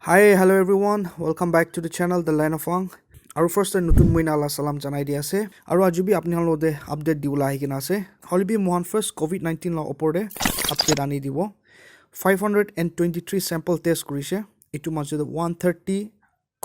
Hi, hello everyone. Welcome back to the channel The Line of Wang. আৰু first নতুন মইনা আল্লাহ সালাম জনাই দি আছে আৰু আজি বি আপুনি হলতে আপডেট দিবলৈ আহি কিনা আছে হলবি মহান ফাৰ্ষ্ট কোভিড-19 ৰ ওপৰতে আপডেট আনি দিব 523 চেম্পল টেষ্ট কৰিছে এটো মাজতে 130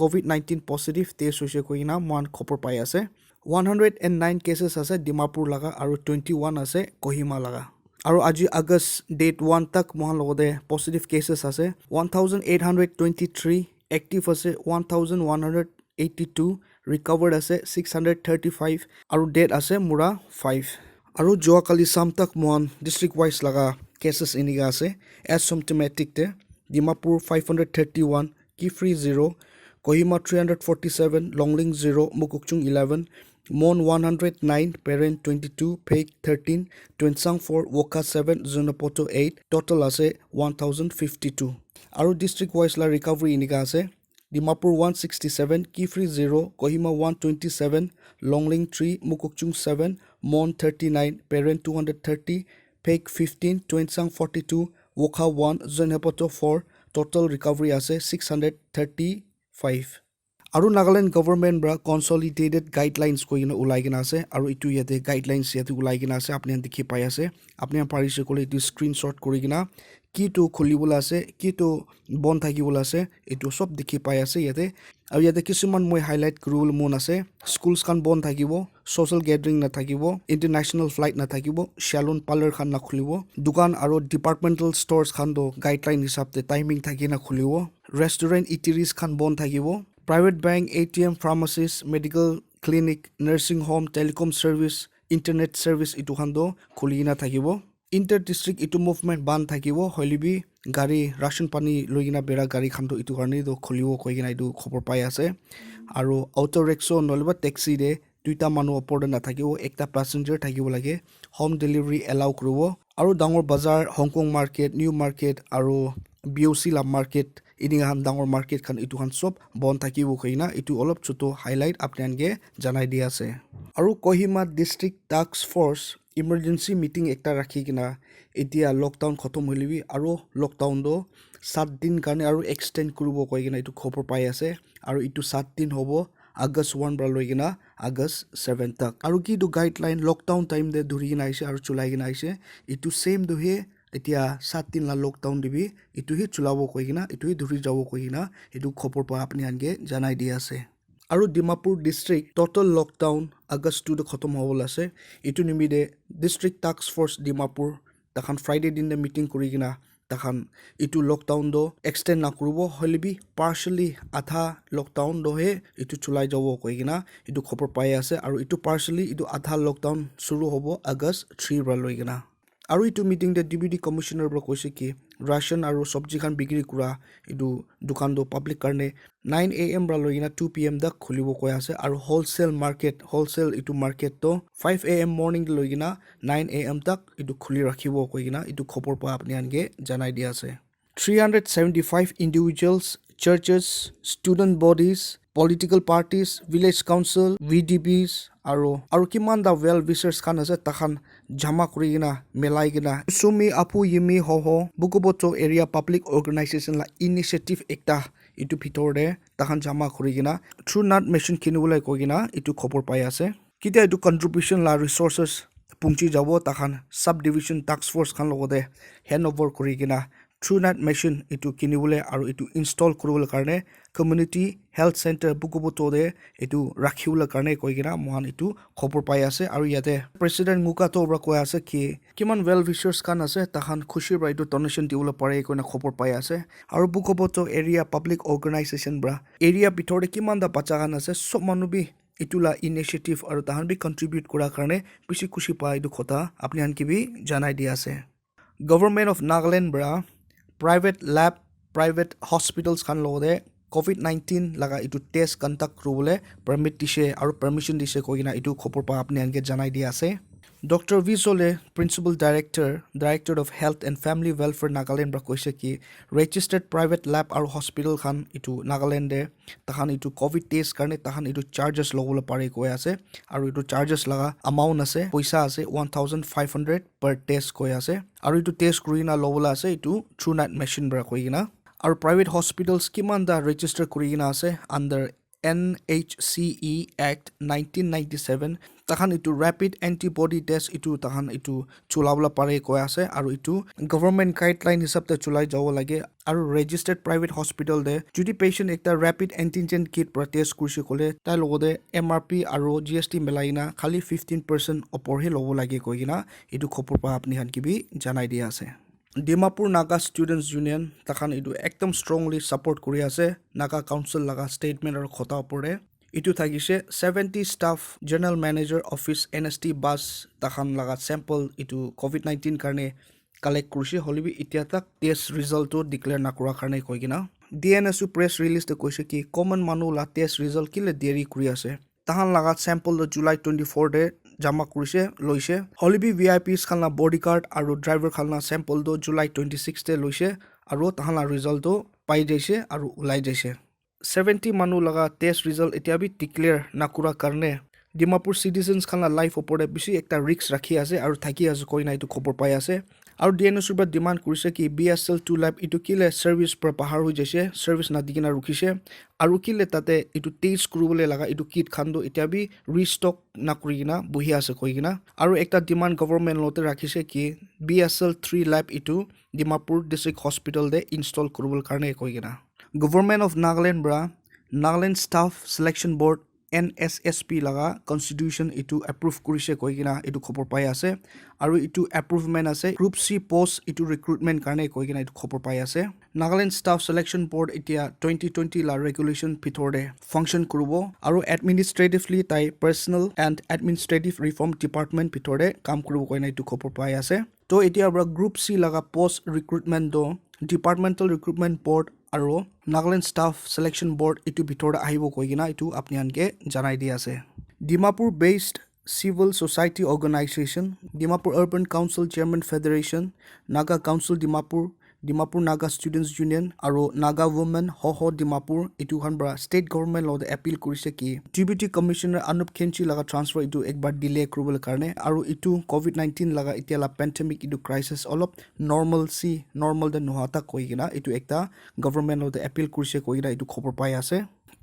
কোভিড-19 পজিটিভ টেষ্ট হৈছে কইনা মহান খবৰ পাই আছে 109 কেसेस আছে ডিমাপুৰ লাগা আৰু 21 আছে কোহিমা লাগা আৰু আজি আগষ্ট ডেট 1 তক মহান লগতে পজিটিভ কেसेस আছে 1823 এক্টিভ আছে 1182 recovered আছে 635 আৰু dead আছে মুৰা 5 আৰু যোৱাকালি সামতক মন district wise laga cases iniga আছে asymptomatic te dimapur 531 kifri 0 kohima 347 longling 0 mukokchung 11 mon 109 parent 22 fake 13 twensang 4 woka 7 zonapoto 8 total আছে 1052 আৰু district wise la recovery iniga আছে Dimapur 167, Kifri 0, Kohima 127, Longling 3, Mukokchung 7, Mon 39, Parent 230, Pek 15, Twensang 42, Wokha 1, Zenhepoto 4, total recovery ase 635. Aru Nagaland government bra consolidated guidelines ko ina ulai gina ase aru itu yate guidelines yate ulai gina ase apni dekhi pai ase apni parise kole itu screenshot kori gina ki to kholibola ase ki to bon thakibola ase itu sob dekhi pai ase yate aru yate kisuman moi highlight kurul mon ase schools kan bon thakibo social gathering na thakibo international flight na thakibo salon parlor khan na khulibo dukan aru departmental stores khan do guideline hisab te timing thakina khulibo restaurant eateries khan bon thakibo Private bank, ATM, pharmacies, medical clinic, nursing home, telecom service, internet service itu khando khulina thakibo. Inter district itu movement ban thakibo holibi gari ration pani loigina bera gari khando itu karni do khulibo koigina itu khobor pai ase. Aru auto rickshaw noliba taxi de duita manu opor na thakibo ekta passenger thakibo lage home delivery allow krubo. Aru dangor bazar Hong Kong market, new market aru BOC la market ini han dangor market khan itu han sob bon thakibo khaina itu olop chuto highlight apnange janai dia ase aru Kohima district task force emergency meeting ekta rakhi kina etia lockdown khotom hoilibi aru lockdown do 7 din karne aru extend kurubo koigina itu khopor pai ase aru itu 7 din hobo August 1 bra loigina August 7 tak aru ki do guideline lockdown time de dhuri gina aise aru chulai gina aise itu same do he এতিয়া 7 দিন লা lockdown দিবি ইটো হি চলাব কইনা ইটো হি ধৰি যাব কইনা এটো খবৰ পা আপনি আনগে জানাই দি আছে আৰু Dimapur district total lockdown August 2 খতম হবল আছে ইটো নিমিদে ডিস্ট্ৰিক্ট টাস্ক ফোৰ্স ডিমাপুৰ তখন ফ্ৰাইডে দিন দে মিটিং কৰি কিনা তখন ইটো লকডাউন দো এক্সটেন্ড না কৰিব হলিবি পাৰ্শালি আধা লকডাউন দো হে ইটো চলাই যাব কইনা ইটো খবৰ পাই আছে আৰু ইটো পাৰ্শালি ইটো আধা লকডাউন শুৰু হ'ব আগষ্ট 3 ৰা লৈ কিনা আৰু ইটো মিটিং দে ডিপুটি কমিশনাৰ বৰা কৈছে কি ৰাশন আৰু সবজি খান বিক্ৰী কৰা ইটো দোকান দো পাব্লিক কাৰণে 9 am বৰা লৈনা 2 pm দক খুলিব কৈ আছে আৰু হোলসেল মাৰ্কেট হোলসেল ইটো মাৰ্কেট তো 5 am মৰ্নিং লৈনা 9 am তক ইটো খুলি ৰাখিব কৈনা ইটো খবৰ পা আপনি আনগে জানাই দি আছে 375 individuals churches student bodies political parties village council VDPs আৰু কিমান দা well wishers খান আছে তাখান জামা কৰি কিনা মেলাই কিনা সুমি আপু ইমি ho বুকুবটো এৰিয়া পাব্লিক অৰ্গানাইজেচন লা ইনিচিয়েটিভ একটা ইটো ভিতৰতে তাখান জামা কৰি কিনা থ্ৰু নাট মেচিন কিনিবলৈ কৈ কিনা ইটো খবৰ পাই আছে কিটা ইটো কন্ট্ৰিবিউশন লা ৰিসোৰ্সেস পুঞ্চি যাব তাখান সাব ডিভিজন টাস্ক ফোৰ্স খান লগতে হ্যান্ড ওভাৰ কৰি কিনা থ্ৰু নাট মেচিন ইটো কিনিবলৈ আৰু ইটো ইনষ্টল কৰিবলৈ কাৰণে কমিউনিটি হেলথ সেন্টাৰ বুকুবটো দে ইটো ৰাখিবলৈ কাৰণে কৈ কিনা মহান ইটো খবৰ পাই আছে আৰু ইয়াতে প্ৰেসিডেন্ট মুকাটো বৰা কৈ আছে কি কিমান ওয়েল উইশাৰ্স খান আছে তাহান খুশিৰ পৰা ইটো ডোনেশ্যন দিবলৈ পাৰে কৈনা খবৰ পাই আছে আৰু বুকুবটো এৰিয়া পাব্লিক অৰ্গানাইজেচন বৰা এৰিয়া ভিতৰতে কিমান দা বাচ্চা খান আছে সব মানুহবি ইটোলা ইনিচিয়েটিভ আৰু তাহান বি কন্ট্ৰিবিউট কৰাৰ কাৰণে বেছি খুশি পায় ইটো কথা আপনি আনকি বি জানাই দি আছে government of Nagaland Bora private lab private hospitals khan lode covid-19 laga itu test conduct krubole permit dise aru permission dise koina itu khopor pa apni ange janai di ase Dr. Visole principal director of health and family welfare Nagaland bra koise ki registered private lab aru hospital khan itu Nagaland de tahan itu covid test karne tahan itu charges logole pare koi ase aru itu charges laga amount ase poisa ase 1500 per test koi ase aru itu test kurina lobola ase itu through net machine bra koina আৰু private hospitals কিমান দা register কৰি কিনা আছে under NHCE Act 1997 তাহান ইটো rapid antibody test ইটো তাহান ইটো চলাবলৈ পাৰে কৈ আছে আৰু ইটো গভৰ্ণমেণ্ট গাইডলাইন হিচাপে চলাই যাব লাগে আৰু ৰেজিষ্টাৰ্ড প্ৰাইভেট হস্পিটেল দে যদি পেচেণ্ট একটা ৰেপিড এণ্টিজেন কিট পৰা টেষ্ট কৰিছে ক'লে তাৰ লগতে MRP আৰু GST মিলাই কিনা খালি 15% ওপৰহে ল'ব লাগে কৈ কিনা এইটো খবৰ পৰা আপুনি কিবি জানাই দিয়া আছে ডিমাপুৰ নাগা ষ্টুডেণ্টছ ইউনিয়ন তাখান এইটো একদম ষ্ট্ৰংলি ছাপোৰ্ট কৰি আছে নাগা কাউন্সিল লগা ষ্টেটমেণ্ট আৰু খতা ওপৰে ইটো থাকিছে 70 staff general manager office NST bus তাখান লগা চেম্পল ইটো COVID-19 কাৰণে কালেক্ট কৰিছে হলিবি এতিয়া তাক টেষ্ট ৰিজাল্টটো ডিক্লেয়াৰ নকৰা কাৰণে কৈ কিনা DNSU প্ৰেছ ৰিলিজতে কৈছে কি কমন মানুহ লা টেষ্ট ৰিজাল্ট কিলে দেৰি কৰি আছে তাহান লগা চেম্পল জুলাই 24 ডে জামা কৰিছে লৈছে হলিবি VIPs খালনা বডি কাৰ্ড আৰু ড্ৰাইভাৰ খালনা চেম্পল দো জুলাই 26 ডে লৈছে আৰু তাহান ৰিজাল্টটো পাই যাইছে আৰু ওলাই যাইছে 70 মানুহ লগা টেষ্ট ৰিজাল্ট এতিয়া বি ডিক্লেয়াৰ নকৰা কাৰণে ডিমাপুৰ সিটিজেন্স খালনা লাইফ ওপৰে বেছি একটা ৰিস্ক ৰাখি আছে আৰু থাকি আছে কৈ নাই তো খবৰ পাই আছে আৰু DNSU পৰা ডিমান্ড কৰিছে কি BSL2 ল্যাব ইটো কিলে সাৰ্ভিস পৰা পাহাৰ হৈ যাইছে সাৰ্ভিস না দিকিনা ৰখিছে আৰু কিলে তাতে ইটো টেষ্ট কৰিবলৈ লাগা ইটো কিট খান্দো এতিয়া বি ৰিষ্টক না কৰি কিনা বহি আছে কৈ কিনা আৰু একটা ডিমান্ড গভৰ্ণমেণ্ট লতে ৰাখিছে কি BSL3 ল্যাব ইটো ডিমাপুৰ ডিস্ট্ৰিক্ট হস্পিটেল দে ইনষ্টল কৰিবলৈ কাৰণে কৈ কিনা গভৰ্ণমেণ্ট অফ নাগালেণ্ড ব্ৰা Nagaland staff selection board NSSP laga constitution itu approve kurise koi kina itu khobor pai ase aru itu approvement ase group C post itu recruitment karne koi kina itu khobor pai ase Nagaland staff selection board itia 2020 la regulation pithorde function kurubo aru administratively tai personal and administrative reform department pithorde kam kurubo koi na itu khobor pai ase to itia bra group C laga post recruitment do departmental recruitment board আৰু Nagaland staff selection board ইটো ভিতৰত আহিব কৈ কিনা ইটো আপুনি আনকে জানাই দি আছে Dimapur based civil society organization Dimapur urban council chairman federation Naga council Dimapur Naga students union আৰু Naga women ho Dimapur ইটো খানবৰা state government লতে appeal কৰিছে কি deputy commissioner Anup Khenchi laga transfer ইটো একবাৰ delay কৰিবলৈ কাৰণে আৰু ইটো COVID-19 laga ইতিয়ালা pandemic ইটো crisis অলপ normal de নহata কৈ কিনা ইটো একটা government লতে appeal কৰিছে কৈ কিনা ইটো খবৰ পাই আছে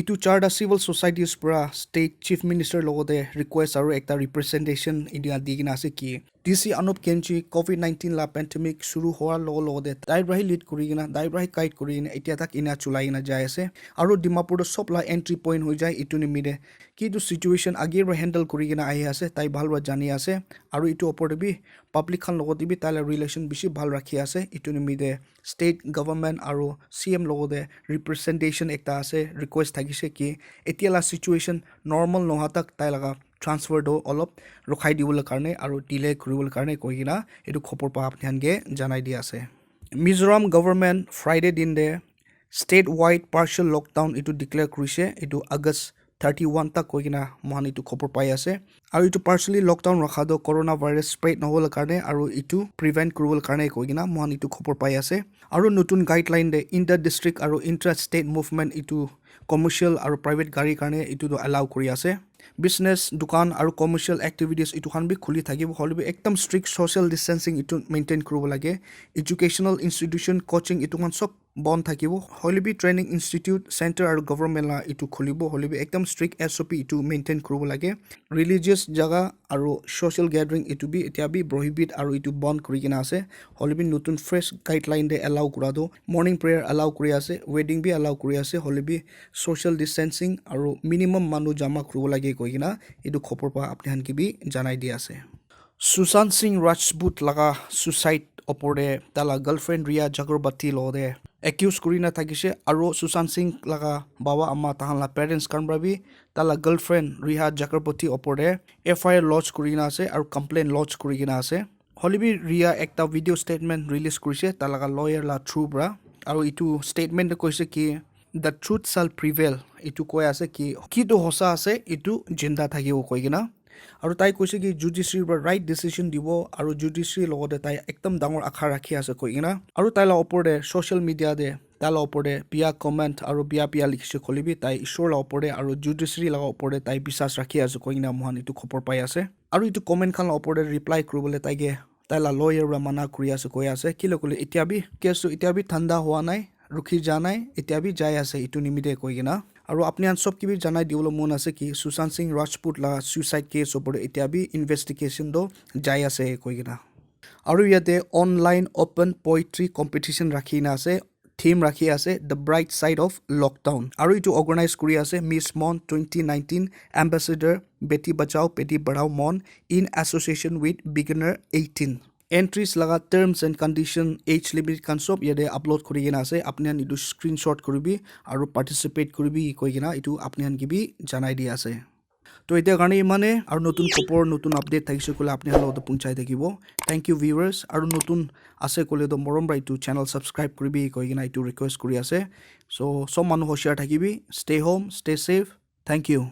ইটো চাৰ্টা civil societies পৰা state chief minister লগতে request আৰু একটা representation ইডিয়া দি কিনা আছে কি DC Anup Khenchi COVID-19 la pandemic shuru hoar logode daibrahi lead kuri gina daibrahi guide kuri gina etia tak ina chulai na jai ase aru Dimapur sop la entry point hoi jai itu ni mide ki tu situation agir handle kuri gina ahi ase tai bhalwa jani ase aru itu opor bi public khan logode bi tala relation bishi bhal rakhi ase itu ni mide state government aru CM logode representation ekta ase request thagise ki etia la situation normal nohatak tai laga transfer do অলপ ৰখাই দিবলৈ কাৰণে আৰু delay কৰিবলৈ কাৰণে কৈ কিনা এটো খবৰ পা আপোনানকে জানাই দি আছে মিজোৰাম গভৰ্ণমেণ্ট ফ্ৰাইডে দিন দে ষ্টেট ওয়াইড পাৰ্শিয়াল লকডাউন এটো ডিক্লেয়াৰ কৰিছে এটো আগষ্ট 31 তা কৈ কিনা মহান এটো খবৰ পাই আছে আৰু এটো পাৰ্শিয়ালি লকডাউন ৰখা দ কৰোনা ভাইৰাছ স্প্ৰেড নহবলৈ কাৰণে আৰু এটো প্ৰিভেন্ট কৰিবলৈ কাৰণে কৈ কিনা মহান এটো খবৰ পাই আছে আৰু নতুন গাইডলাইন দে ইন্টাৰ ডিস্ট্ৰিক্ট আৰু ইন্টাৰ ষ্টেট মুভমেন্ট এটো কমাৰ্শিয়াল আৰু প্ৰাইভেট গাড়ী কাৰণে এটো এলাউ কৰি আছে business dukan aru commercial activities itu khan bi khuli thakibo holibi ekdam strict social distancing itu maintain kurubo lage educational institution coaching itu khan sob bon thakibo holibi training institute center aru government la itu khulibo holibi ekdam strict SOP itu maintain kurubo lage religious jaga aru social gathering itu bi etia bi prohibit aru itu bon kuri kina ase holibi notun fresh guideline de allow kurado morning prayer allow kuri ase wedding bi allow kuri ase holibi social distancing aru minimum manu jama kurubo lage koina edu khopor pa apni han ki bi janai di ase Sushant Singh Rajput laga suicide opore tala girlfriend Riya Chakraborty lode accuse kurina thakise aro Sushant Singh laga baba amma tahanla parents kanbra bi tala girlfriend Riya Chakraborty opore FIR lodge kurina ase aro complaint lodge kurina ase holibi Riya ekta video statement release kurise talaga lawyer la through bra aro itu statement koise ki the truth shall prevail itu koi ase ki to hosa ase itu jinda thakibo koi gina aru tai koise ki judiciary ba right decision dibo aru judiciary logote tai ekdam dangor akha rakhi ase koi gina aru tai la opor de social media de tala opor de pia comment aru pia likhise kholibi tai ishor la opor de aru judiciary la opor de tai bisas rakhi ase koi gina mohan itu khopor pai ase aru itu comment khan la opor de reply kuribole tai la lawyer ra mana kuri ase koi ase kilo kole itia bi case itia bi thanda hua nai रुखी जानाय इत्या भी जाय आसे इटु निमिते कइगिना আৰু আপনি আন সব কিবি জানাই দিবলৈ মন আছে কি সুশান্ত সিং ৰাজপুত লা সুইসাইড কেছ ওপৰত এতিয়া বি ইনভেষ্টিগেশ্যন দ যাই আছে কইগিনা আৰু ইয়াতে অনলাইন ওপেন পোয়েট্ৰি কম্পিটিশন ৰাখি না আছে থিম ৰাখি আছে the bright side of lockdown আৰু ইটো অৰ্গানাইজ কৰি আছে মিছ মন 2019 এম্বাসেডৰ বেটি বাঁচাও বেটি পঢ়াও মন in association with beginner 18 entries लगा terms and condition age limit कान सब यादे अपलोड करिगिना আছে আপনি আন ইটো স্ক্রিনশট কৰিবি আৰু পাৰ্টিসিপেট কৰিবি কইগিনা ইটো আপনি আন কিবি জানাই দি আছে তো এটা কাৰণে মানে আৰু নতুন খবৰ নতুন আপডেট থাকিছে কলে আপনি হলো পঞ্চায়ত থাকিব থ্যাংক ইউ ভিউয়ার্স আৰু নতুন আছে কলে তো মৰম ৰাইটো চেনেল সাবস্ক্ৰাইব কৰিবি কইগিনা ইটো ৰিকুৱেষ্ট কৰি আছে সো সব মানুহ হশিয়াৰ থাকিবি stay home stay safe thank U